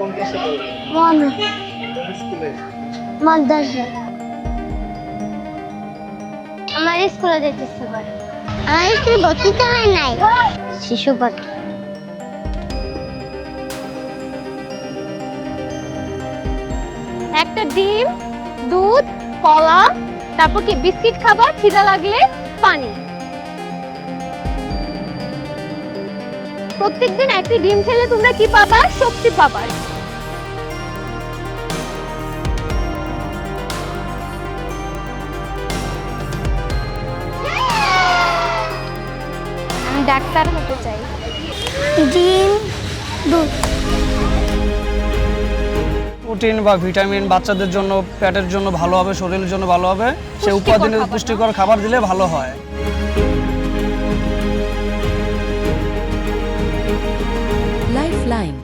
কোন ক্লাসে পড়ো? মনে কোন স্কুলে? মাদ্রাসা। আমার স্কুলে যেতে ইচ্ছে করে। আমার স্কুলে ভর্তি তো হয় নাই। শিশু পাখি। একটা ডিম, দুধ, কলা, তারপর কি বিস্কিট খাবা, খিদা লাগলে পানি। প্রত্যেকদিন একটি ডিম খেলে তোমরা কি পাবা? শক্তি পাবা। আমি ডাক্তার হতে চাই। ডিম, দুধ। প্রোটিন বা ভিটামিন বাচ্চাদের জন্য, পেটের জন্য ভালো হবে, শরীরের জন্য ভালো হবে। সে উপাদানের পুষ্টিকর খাবার দিলে ভালো হয়। লাইফলাইন।